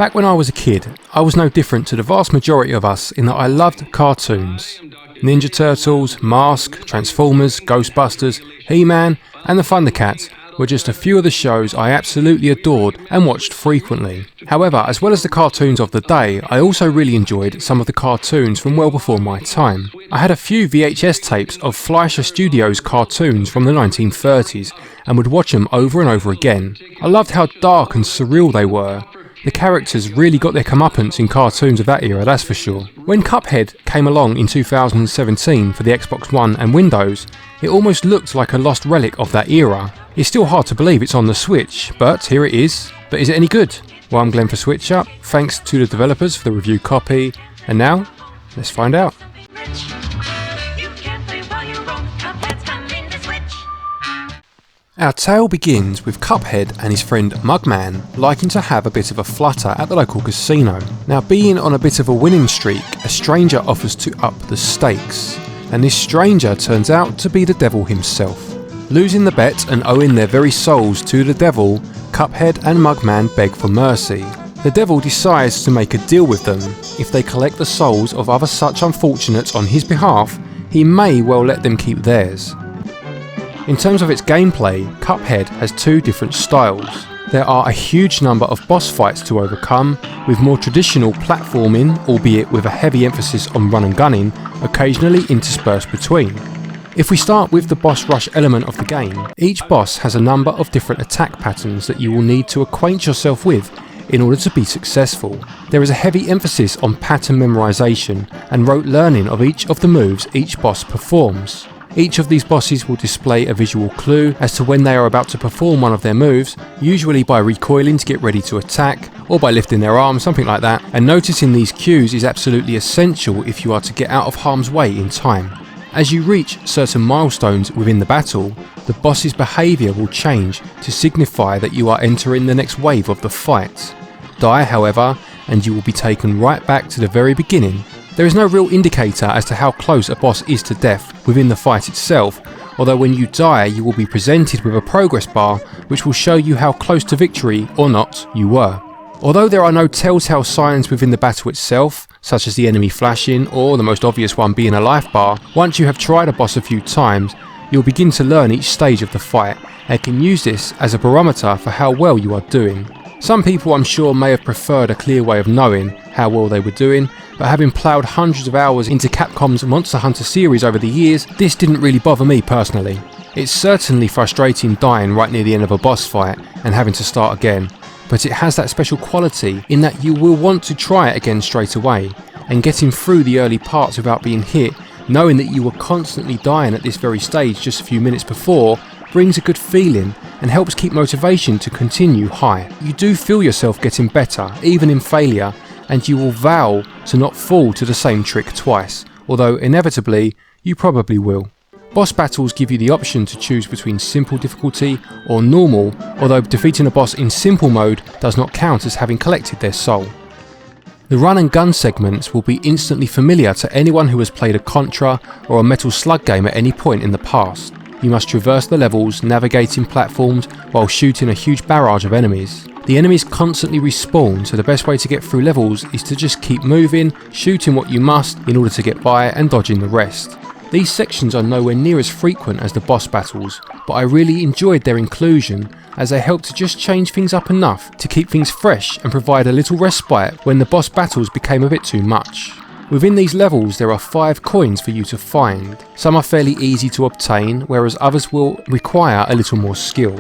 Back when I was a kid, I was no different to the vast majority of us in that I loved cartoons. Ninja Turtles, Mask, Transformers, Ghostbusters, He-Man and the Thundercats were just a few of the shows I absolutely adored and watched frequently. However, as well as the cartoons of the day, I also really enjoyed some of the cartoons from well before my time. I had a few VHS tapes of Fleischer Studios cartoons from the 1930s and would watch them over and over again. I loved how dark and surreal they were. The characters really got their comeuppance in cartoons of that era, that's for sure. When Cuphead came along in 2017 for the Xbox One and Windows, it almost looked like a lost relic of that era. It's still hard to believe it's on the Switch, but here it is. But is it any good? Well, I'm Glenn for SwitchUp, thanks to the developers for the review copy, and now, let's find out. Our tale begins with Cuphead and his friend Mugman liking to have a bit of a flutter at the local casino. Now, being on a bit of a winning streak, a stranger offers to up the stakes, and this stranger turns out to be the devil himself. Losing the bet and owing their very souls to the devil, Cuphead and Mugman beg for mercy. The devil decides to make a deal with them. If they collect the souls of other such unfortunates on his behalf, he may well let them keep theirs. In terms of its gameplay, Cuphead has two different styles. There are a huge number of boss fights to overcome, with more traditional platforming, albeit with a heavy emphasis on run and gunning, occasionally interspersed between. If we start with the boss rush element of the game, each boss has a number of different attack patterns that you will need to acquaint yourself with in order to be successful. There is a heavy emphasis on pattern memorization and rote learning of each of the moves each boss performs. Each of these bosses will display a visual clue as to when they are about to perform one of their moves, usually by recoiling to get ready to attack, or by lifting their arm, something like that, and noticing these cues is absolutely essential if you are to get out of harm's way in time. As you reach certain milestones within the battle, the boss's behaviour will change to signify that you are entering the next wave of the fight. Die, however, and you will be taken right back to the very beginning. There is no real indicator as to how close a boss is to death within the fight itself, although when you die you will be presented with a progress bar which will show you how close to victory or not you were. Although there are no telltale signs within the battle itself, such as the enemy flashing or the most obvious one being a life bar, once you have tried a boss a few times, you'll begin to learn each stage of the fight and can use this as a barometer for how well you are doing. Some people, I'm sure, may have preferred a clear way of knowing how well they were doing, but having ploughed hundreds of hours into Capcom's Monster Hunter series over the years, this didn't really bother me personally. It's certainly frustrating dying right near the end of a boss fight and having to start again, but it has that special quality in that you will want to try it again straight away, and getting through the early parts without being hit, knowing that you were constantly dying at this very stage just a few minutes before, brings a good feeling and helps keep motivation to continue high. You do feel yourself getting better, even in failure, and you will vow to not fall to the same trick twice, although inevitably you probably will. Boss battles give you the option to choose between simple difficulty or normal, although defeating a boss in simple mode does not count as having collected their soul. The run and gun segments will be instantly familiar to anyone who has played a Contra or a Metal Slug game at any point in the past. You must traverse the levels, navigating platforms while shooting a huge barrage of enemies. The enemies constantly respawn, so the best way to get through levels is to just keep moving, shooting what you must in order to get by and dodging the rest. These sections are nowhere near as frequent as the boss battles, but I really enjoyed their inclusion as they helped to just change things up enough to keep things fresh and provide a little respite when the boss battles became a bit too much. Within these levels there are 5 coins for you to find. Some are fairly easy to obtain, whereas others will require a little more skill.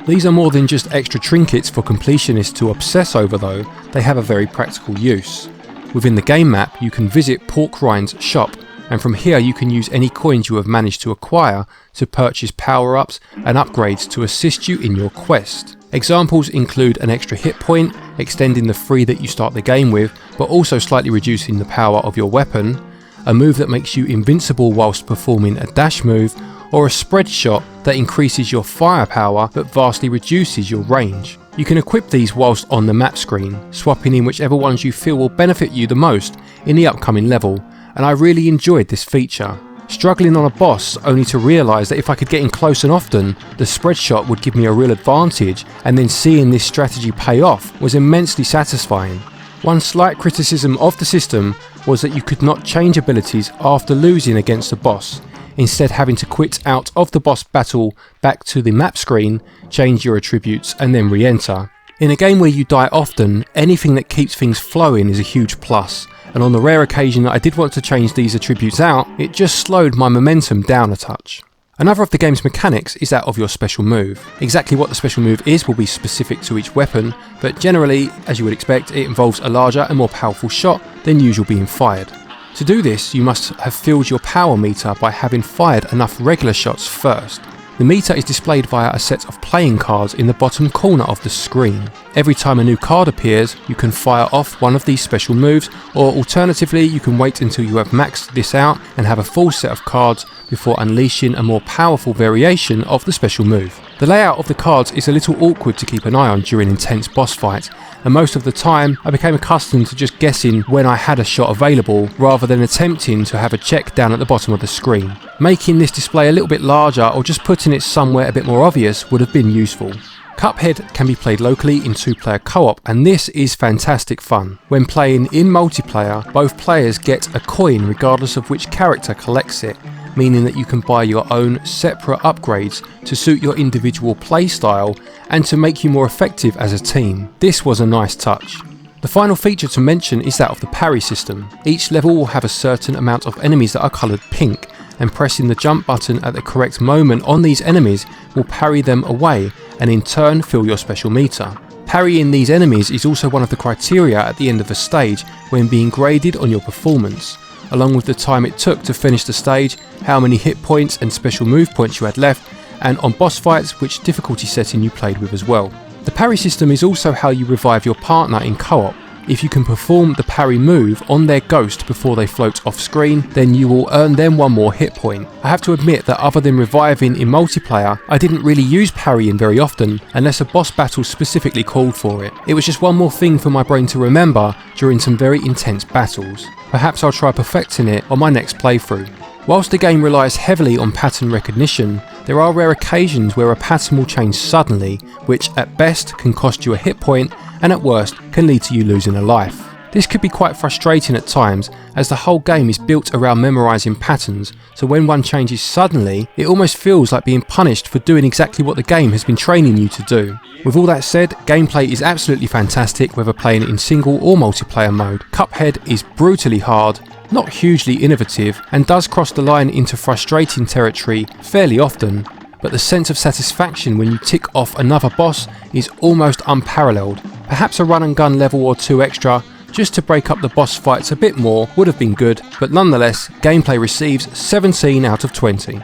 These are more than just extra trinkets for completionists to obsess over though, they have a very practical use. Within the game map you can visit Pork Rind's shop, and from here you can use any coins you have managed to acquire to purchase power-ups and upgrades to assist you in your quest. Examples include an extra hit point, extending the 3 that you start the game with, but also slightly reducing the power of your weapon, a move that makes you invincible whilst performing a dash move, or a spread shot that increases your firepower but vastly reduces your range. You can equip these whilst on the map screen, swapping in whichever ones you feel will benefit you the most in the upcoming level, and I really enjoyed this feature. struggling on a boss only to realise that if I could get in close and often, the spread shot would give me a real advantage, and then seeing this strategy pay off was immensely satisfying. One slight criticism of the system was that you could not change abilities after losing against a boss, instead having to quit out of the boss battle back to the map screen, change your attributes and then re-enter. In a game where you die often, anything that keeps things flowing is a huge plus, and on the rare occasion that I did want to change these attributes out, it just slowed my momentum down a touch. Another of the game's mechanics is that of your special move. Exactly what the special move is will be specific to each weapon, but generally, as you would expect, it involves a larger and more powerful shot than usual being fired. To do this, you must have filled your power meter by having fired enough regular shots first. The meter is displayed via a set of playing cards in the bottom corner of the screen. Every time a new card appears, you can fire off one of these special moves, or alternatively you can wait until you have maxed this out and have a full set of cards before unleashing a more powerful variation of the special move. The layout of the cards is a little awkward to keep an eye on during intense boss fights, and most of the time I became accustomed to just guessing when I had a shot available rather than attempting to have a check down at the bottom of the screen. Making this display a little bit larger or just putting it somewhere a bit more obvious would have been useful. Cuphead can be played locally in 2-player co-op, and this is fantastic fun. When playing in multiplayer, both players get a coin regardless of which character collects it, meaning that you can buy your own separate upgrades to suit your individual playstyle and to make you more effective as a team. This was a nice touch. The final feature to mention is that of the parry system. Each level will have a certain amount of enemies that are coloured pink, and pressing the jump button at the correct moment on these enemies will parry them away and in turn fill your special meter. Parrying these enemies is also one of the criteria at the end of a stage when being graded on your performance, along with the time it took to finish the stage, how many hit points and special move points you had left, and on boss fights which difficulty setting you played with as well. The parry system is also how you revive your partner in co-op. If you can perform the parry move on their ghost before they float off screen, then you will earn them one more hit point. I have to admit that other than reviving in multiplayer, I didn't really use parrying very often unless a boss battle specifically called for it. It was just one more thing for my brain to remember during some very intense battles. Perhaps I'll try perfecting it on my next playthrough. Whilst the game relies heavily on pattern recognition, there are rare occasions where a pattern will change suddenly, which at best can cost you a hit point and at worst can lead to you losing a life. This could be quite frustrating at times, as the whole game is built around memorising patterns, so when one changes suddenly, it almost feels like being punished for doing exactly what the game has been training you to do. With all that said, gameplay is absolutely fantastic whether playing in single or multiplayer mode. Cuphead is brutally hard, not hugely innovative, and does cross the line into frustrating territory fairly often, but the sense of satisfaction when you tick off another boss is almost unparalleled. Perhaps a run and gun level or two extra, just to break up the boss fights a bit more, would have been good, but nonetheless, gameplay receives 17 out of 20.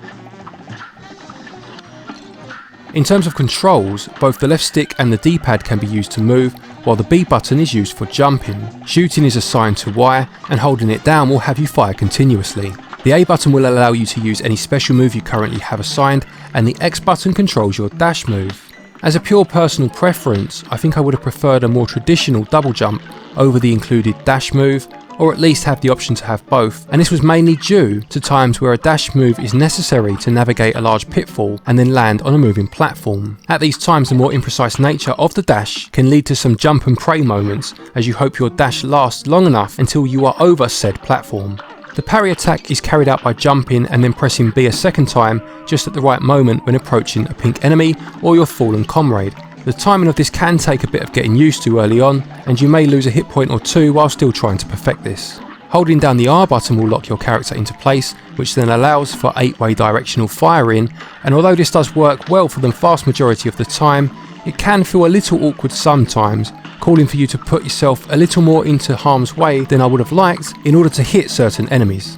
In terms of controls, both the left stick and the D-pad can be used to move, while the B button is used for jumping. Shooting is assigned to Y, and holding it down will have you fire continuously. The A button will allow you to use any special move you currently have assigned, and the X button controls your dash move. As a pure personal preference, I think I would have preferred a more traditional double jump over the included dash move, or at least have the option to have both, and this was mainly due to times where a dash move is necessary to navigate a large pitfall and then land on a moving platform. At these times, the more imprecise nature of the dash can lead to some jump and pray moments, as you hope your dash lasts long enough until you are over said platform. The parry attack is carried out by jumping and then pressing B a second time just at the right moment when approaching a pink enemy or your fallen comrade. The timing of this can take a bit of getting used to early on, and you may lose a hit point or two while still trying to perfect this. Holding down the R button will lock your character into place, which then allows for 8-way directional firing, and although this does work well for the vast majority of the time, it can feel a little awkward sometimes, calling for you to put yourself a little more into harm's way than I would have liked in order to hit certain enemies.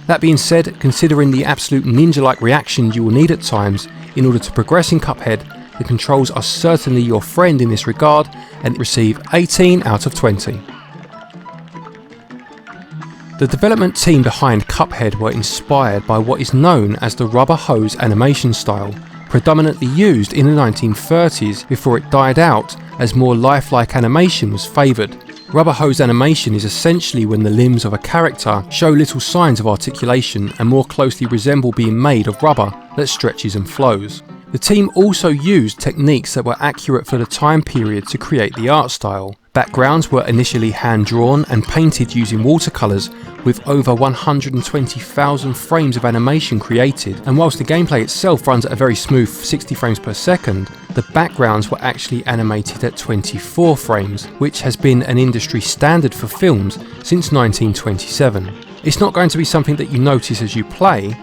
That being said, considering the absolute ninja-like reaction you will need at times in order to progress in Cuphead, the controls are certainly your friend in this regard and receive 18 out of 20. The development team behind Cuphead were inspired by what is known as the rubber hose animation style, predominantly used in the 1930s before it died out as more lifelike animation was favoured. Rubber hose animation is essentially when the limbs of a character show little signs of articulation and more closely resemble being made of rubber that stretches and flows. The team also used techniques that were accurate for the time period to create the art style. Backgrounds were initially hand-drawn and painted using watercolours, with over 120,000 frames of animation created, and whilst the gameplay itself runs at a very smooth 60 frames per second, the backgrounds were actually animated at 24 frames, which has been an industry standard for films since 1927. It's not going to be something that you notice as you play,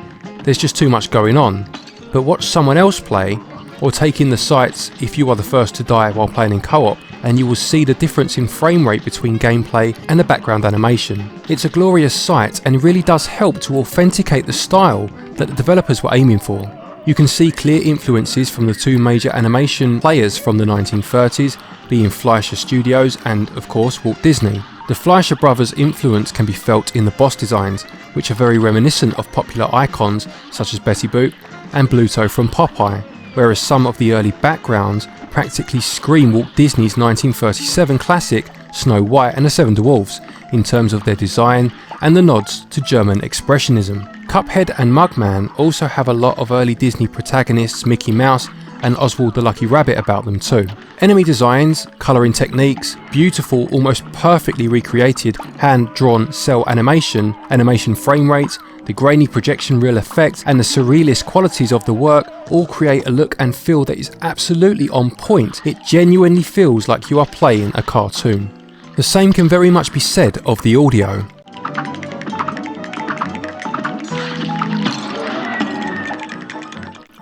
there's just too much going on, but watch someone else play, or take in the sights if you are the first to die while playing in co-op, and you will see the difference in frame rate between gameplay and the background animation. It's a glorious sight and really does help to authenticate the style that the developers were aiming for. You can see clear influences from the two major animation players from the 1930s, being Fleischer Studios and, of course, Walt Disney. The Fleischer brothers' influence can be felt in the boss designs, which are very reminiscent of popular icons such as Betty Boop and Bluto from Popeye, whereas some of the early backgrounds practically scream Walt Disney's 1937 classic Snow White and the Seven Dwarfs in terms of their design and the nods to German expressionism. Cuphead and Mugman also have a lot of early Disney protagonists Mickey Mouse and Oswald the Lucky Rabbit about them too. Enemy designs, colouring techniques, beautiful, almost perfectly recreated hand-drawn cell animation, animation frame rates, the grainy projection reel effect and the surrealist qualities of the work all create a look and feel that is absolutely on point. It genuinely feels like you are playing a cartoon. The same can very much be said of the audio.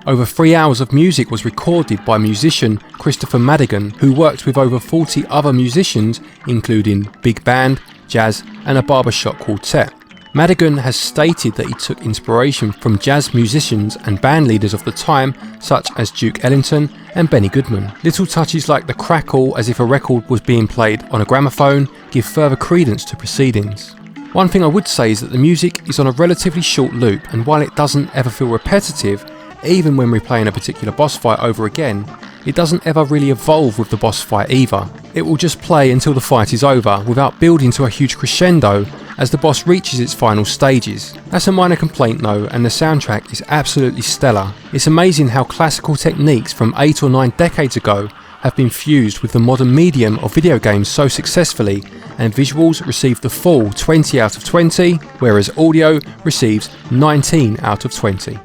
Over 3 hours of music was recorded by musician Christopher Madigan, who worked with over 40 other musicians including big band, jazz and a barbershop quartet. Madigan has stated that he took inspiration from jazz musicians and band leaders of the time such as Duke Ellington and Benny Goodman. Little touches like the crackle as if a record was being played on a gramophone give further credence to proceedings. One thing I would say is that the music is on a relatively short loop, and while it doesn't ever feel repetitive, even when replaying a particular boss fight over again, it doesn't ever really evolve with the boss fight either. It will just play until the fight is over without building to a huge crescendo as the boss reaches its final stages. That's a minor complaint though, and the soundtrack is absolutely stellar. It's amazing how classical techniques from 8 or 9 decades ago have been fused with the modern medium of video games so successfully, and visuals receive the full 20 out of 20, whereas audio receives 19 out of 20.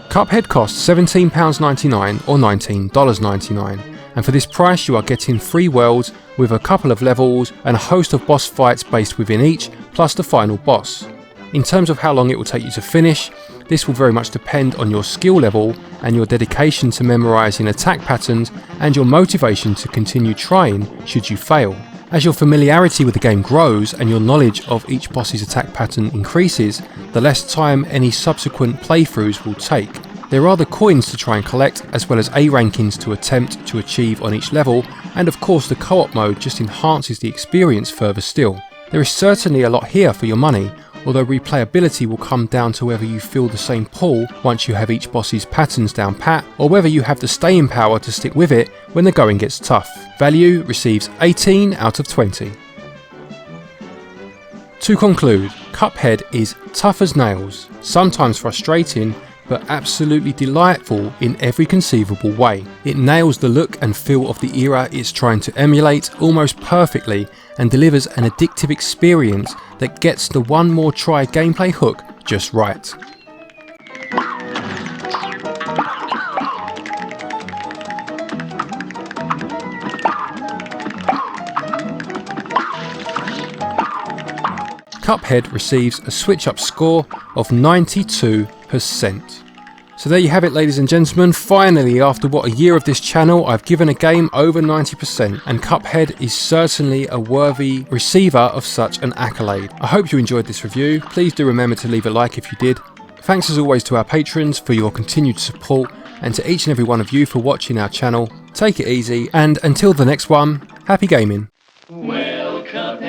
Cuphead costs £17.99 or $19.99, and for this price you are getting 3 worlds with a couple of levels and a host of boss fights based within each, plus the final boss. In terms of how long it will take you to finish, this will very much depend on your skill level and your dedication to memorising attack patterns and your motivation to continue trying should you fail. As your familiarity with the game grows and your knowledge of each boss's attack pattern increases, the less time any subsequent playthroughs will take. There are the coins to try and collect, as well as A rankings to attempt to achieve on each level, and of course the co-op mode just enhances the experience further still. There is certainly a lot here for your money, although replayability will come down to whether you feel the same pull once you have each boss's patterns down pat, or whether you have the staying power to stick with it when the going gets tough. Value receives 18 out of 20. To conclude, Cuphead is tough as nails, sometimes frustrating, but absolutely delightful in every conceivable way. It nails the look and feel of the era it's trying to emulate almost perfectly and delivers an addictive experience that gets the one more try gameplay hook just right. Cuphead receives a SwitchUp score of 92%. So there you have it, ladies and gentlemen. Finally, after what, a year of this channel, I've given a game over 90%, and Cuphead is certainly a worthy receiver of such an accolade. I hope you enjoyed this review. Please do remember to leave a like if you did. Thanks as always to our patrons for your continued support, and to each and every one of you for watching our channel. Take it easy, and until the next one, happy gaming. Well, Cuphead.